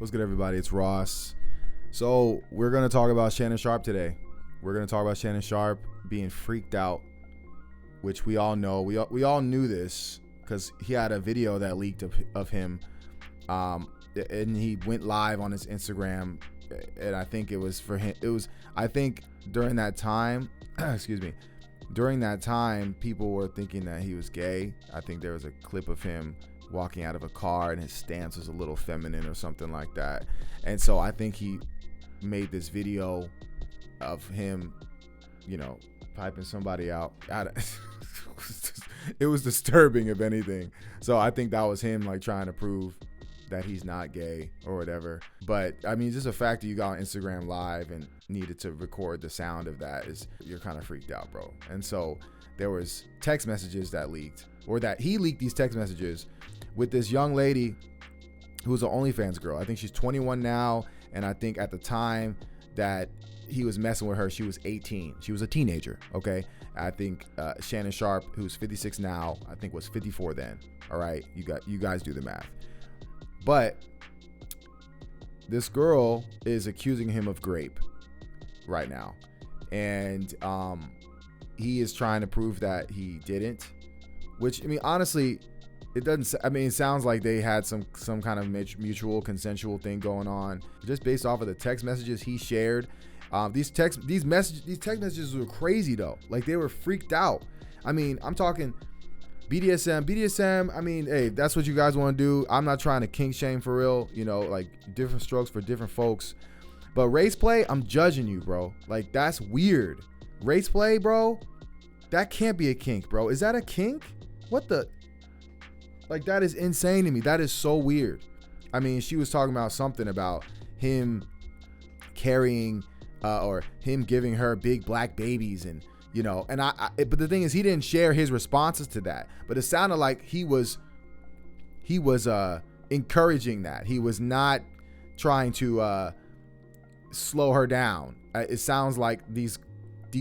What's good, everybody? It's Ross. So we're going to talk about Shannon Sharpe today. We're going to talk about Shannon Sharpe being freaked out, which we all know. We all knew this because he had a video that leaked of him, and he went live on his Instagram, and I think it was for him. I think during that time, during that time, people were thinking that he was gay. I think there was a clip of him walking out of a car and his stance was a little feminine or something like that. And so I think he made this video of him, piping somebody out. It was disturbing, if anything. So I think that was him trying to prove that he's not gay or whatever. But I mean, just the fact that you got on Instagram live and needed to record the sound of that is, you're kind of freaked out, bro. And so there was text messages that leaked, or that he leaked these text messages with this young lady who's an OnlyFans girl. I think she's 21 now, and I think at the time that he was messing with her, she was 18. She was a teenager, okay? I think Shannon Sharpe, who's 56 now, I think was 54 then. All right, you guys do the math. But this girl is accusing him of grape right now, and he is trying to prove that he didn't. Which, I mean, honestly, it doesn't. I mean, it sounds like they had some kind of mutual consensual thing going on, just based off of the text messages he shared. These text messages were crazy though. Like, they were freaked out. I mean, I'm talking BDSM. I mean, hey, that's what you guys want to do. I'm not trying to kink shame for real. Like, different strokes for different folks. But race play, I'm judging you, bro. Like, that's weird. Race play, bro, that can't be a kink, bro. Is that a kink? What the? Like, that is insane to me. That is so weird. I mean, she was talking about something about him carrying or him giving her big black babies, and but the thing is, he didn't share his responses to that. But it sounded like he was encouraging that. He was not trying to slow her down. It sounds like these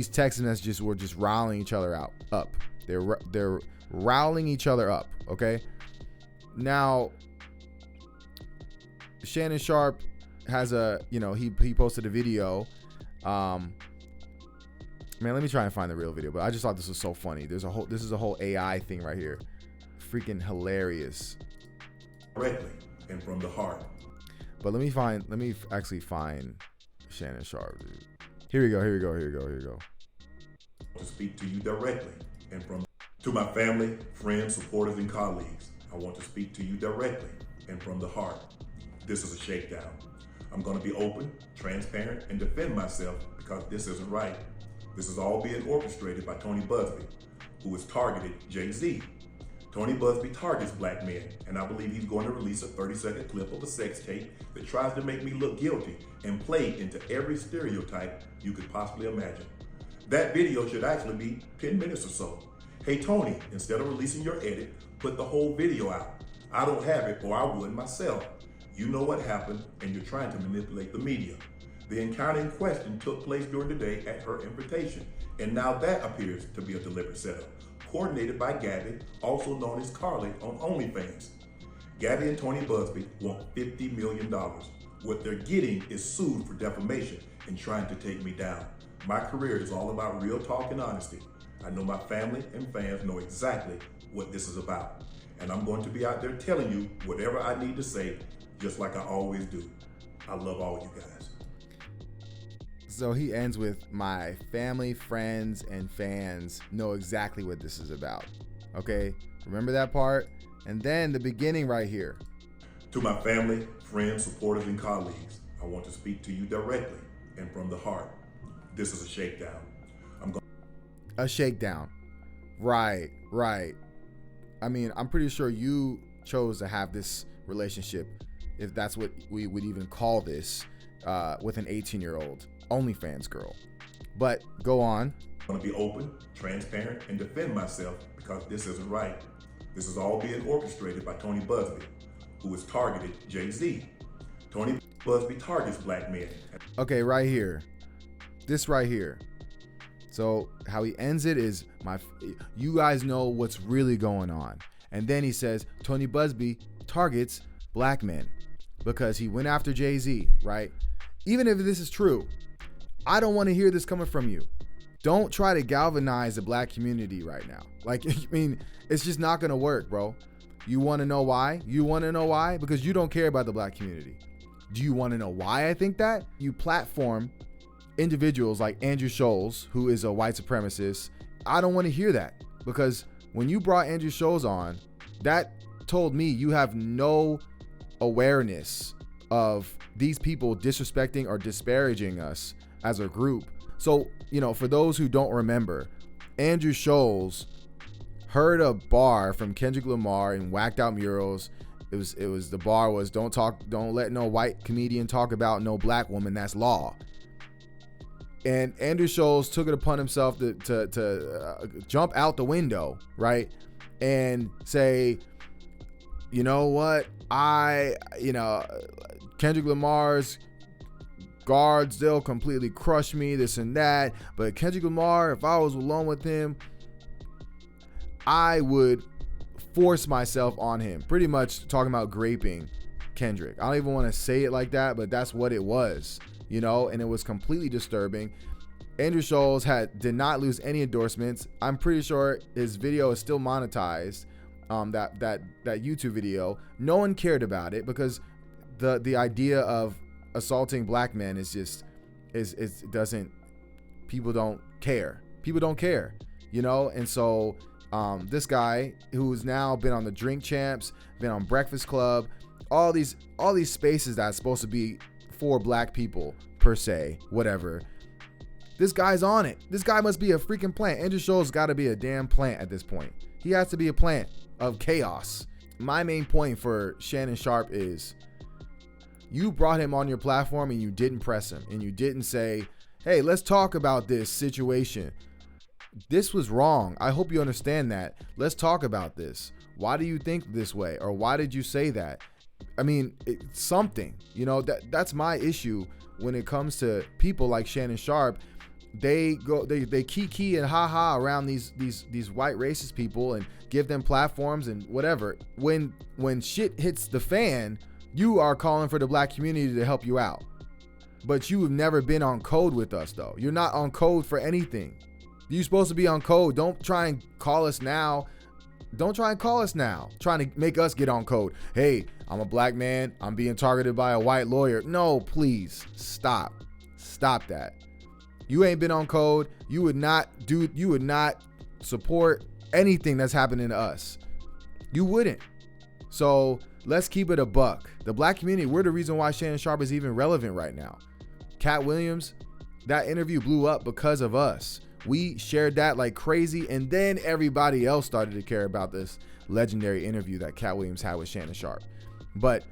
text messages were just riling each other up. They're riling each other up. Okay. Now, Shannon Sharpe has he posted a video. Man, let me try and find the real video, but I just thought this was so funny. This is a whole AI thing right here. Freaking hilarious. Directly and from the heart. But let me actually find Shannon Sharpe, dude. Here we go. To speak to you directly and to my family, friends, supporters, and colleagues, I want to speak to you directly and from the heart. This is a shakedown. I'm going to be open, transparent, and defend myself because this isn't right. This is all being orchestrated by Tony Busby, who has targeted Jay-Z. Tony Busby targets black men, and I believe he's going to release a 30-second clip of a sex tape that tries to make me look guilty and play into every stereotype you could possibly imagine. That video should actually be 10 minutes or so. Hey Tony, instead of releasing your edit, put the whole video out. I don't have it, or I would myself. You know what happened, and you're trying to manipulate the media. The encounter in question took place during the day at her invitation, and now that appears to be a deliberate setup, coordinated by Gabby, also known as Carly on OnlyFans. Gabby and Tony Busby want $50 million. What they're getting is sued for defamation and trying to take me down. My career is all about real talk and honesty. I know my family and fans know exactly what this is about. And I'm going to be out there telling you whatever I need to say, just like I always do. I love all you guys. So he ends with, my family, friends, and fans know exactly what this is about. Okay? Remember that part? And then the beginning right here. To my family, friends, supporters, and colleagues, I want to speak to you directly and from the heart. This is a shakedown. A shakedown. Right. I mean, I'm pretty sure you chose to have this relationship, if that's what we would even call this, with an 18-year-old OnlyFans girl. But go on. I'm going to be open, transparent, and defend myself because this isn't right. This is all being orchestrated by Tony Busby, who has targeted Jay-Z. Tony Busby targets black men. Okay, right here. This right here. So how he ends it is, you guys know what's really going on. And then he says, Tony Busby targets black men. because he went after Jay-Z, right? Even if this is true, I don't want to hear this coming from you. Don't try to galvanize the black community right now. Like, I mean, it's just not going to work, bro. You want to know why? You want to know why? Because you don't care about the black community. Do you want to know why I think that? You platform individuals like Andrew Scholes, who is a white supremacist. I don't want to hear that, because when you brought Andrew Scholes on, that told me you have no awareness of these people disrespecting or disparaging us as a group. So, for those who don't remember, Andrew Scholes heard a bar from Kendrick Lamar in Whacked Out Murals. It was the bar was, don't let no white comedian talk about no black woman, that's law. And Andrew Scholes took it upon himself to jump out the window, right? And say, you know what? Kendrick Lamar's guards, they'll completely crush me, this and that. But Kendrick Lamar, if I was alone with him, I would force myself on him. Pretty much talking about graping Kendrick. I don't even want to say it like that, but that's what it was, and it was completely disturbing. Andrew Scholes did not lose any endorsements. I'm pretty sure his video is still monetized. That YouTube video, no one cared about it, because the idea of assaulting black men people don't care. And so this guy who's now been on the Drink Champs, been on Breakfast Club, all these spaces that's supposed to be for black people per se, whatever. This guy's on it. This guy must be a freaking plant. Andrew Scholes got to be a damn plant at this point. He has to be a plant of chaos. My main point for Shannon Sharpe is, you brought him on your platform and you didn't press him, and you didn't say, hey, let's talk about this situation. This was wrong. I hope you understand that. Let's talk about this. Why do you think this way? Or why did you say that? I mean, something, that's my issue when it comes to people like Shannon Sharpe. They kiki and haha around these white racist people and give them platforms and whatever. When shit hits the fan, you are calling for the black community to help you out. But you have never been on code with us, though. You're not on code for anything. You're supposed to be on code. Don't try and call us now. Trying to make us get on code. Hey, I'm a black man. I'm being targeted by a white lawyer. No, please stop that. You ain't been on code. You would not support anything that's happening to us. You wouldn't. So let's keep it a buck. The black community, we're the reason why Shannon Sharpe is even relevant right now. Cat Williams, that interview blew up because of us. We shared that like crazy, and then everybody else started to care about this legendary interview that Cat Williams had with Shannon Sharpe. But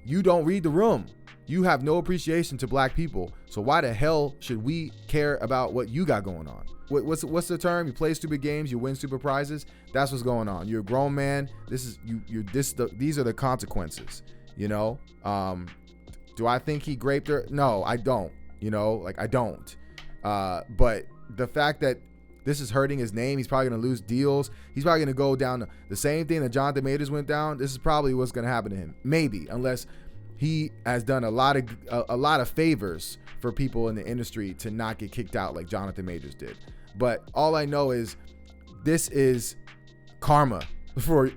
you don't read the room. You have no appreciation to black people. So why the hell should we care about what you got going on? What's the term? You play stupid games, you win stupid prizes. That's what's going on. You're a grown man. These are the consequences. Do I think he raped her? No, I don't. I don't. But the fact that this is hurting his name, he's probably going to lose deals. He's probably going to go down the same thing that Jonathan Majors went down. This is probably what's going to happen to him. Maybe, unless he has done a lot of favors for people in the industry to not get kicked out like Jonathan Majors did. But all I know is this is karma for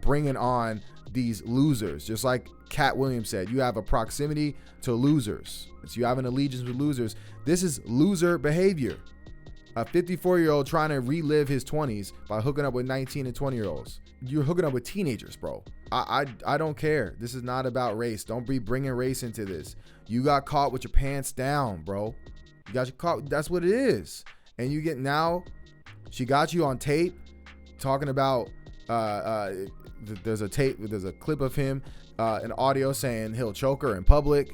bringing on these losers. Just like Cat Williams said, you have a proximity to losers. So you have an allegiance with losers. This is loser behavior. A 54-year-old trying to relive his 20s by hooking up with 19 and 20-year-olds. You're hooking up with teenagers, bro. I don't care. This is not about race. Don't be bringing race into this. You got caught with your pants down, bro. You got you caught. That's what it is. And you get now, she got you on tape talking about, there's a clip of him, an audio saying he'll choke her in public.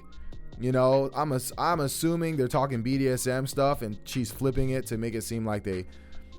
I'm assuming they're talking BDSM stuff and she's flipping it to make it seem like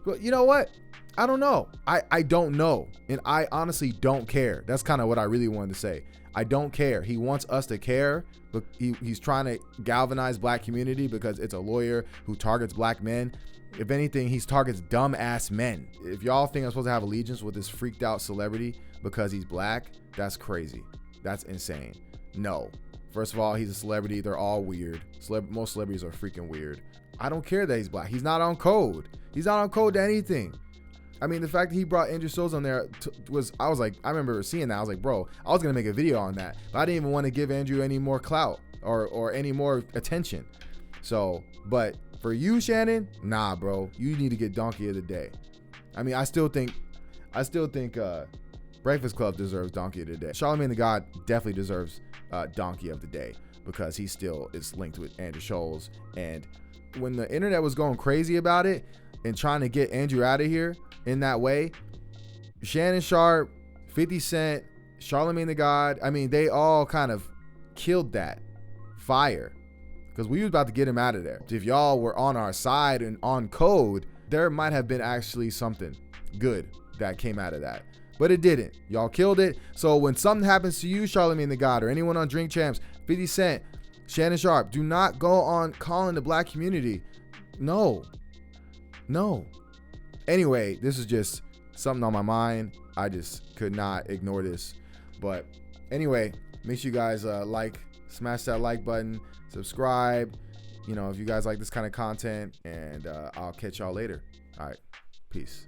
but you know what? I don't know. I don't know. And I honestly don't care. That's kind of what I really wanted to say. I don't care. He wants us to care, but he's trying to galvanize black community because it's a lawyer who targets black men. If anything, he targets dumb ass men. If y'all think I'm supposed to have allegiance with this freaked out celebrity because he's black, that's crazy. That's insane. No. First of all, he's a celebrity. They're all weird. Most celebrities are freaking weird. I don't care that he's black. He's not on code. He's not on code to anything. I mean, the fact that he brought Andrew Schulz on there I remember seeing that. I was like, bro, I was going to make a video on that. But I didn't even want to give Andrew any more clout or any more attention. So, but for you, Shannon, nah, bro, you need to get Donkey of the Day. I mean, I still think Breakfast Club deserves Donkey of the Day. Charlamagne the God definitely deserves Donkey of the Day because he still is linked with Andrew Schulz. And when the internet was going crazy about it and trying to get Andrew out of here in that way, Shannon Sharpe, 50 Cent, Charlamagne the God, I mean, they all kind of killed that fire because we was about to get him out of there. If y'all were on our side and on code, there might have been actually something good that came out of that. But it didn't. Y'all killed it. So when something happens to you, Charlamagne the God, or anyone on Drink Champs, 50 Cent, Shannon Sharpe, do not go on calling the black community. No. Anyway, this is just something on my mind. I just could not ignore this. But anyway, make sure you guys smash that like button, subscribe, if you guys like this kind of content, and I'll catch y'all later. All right, peace.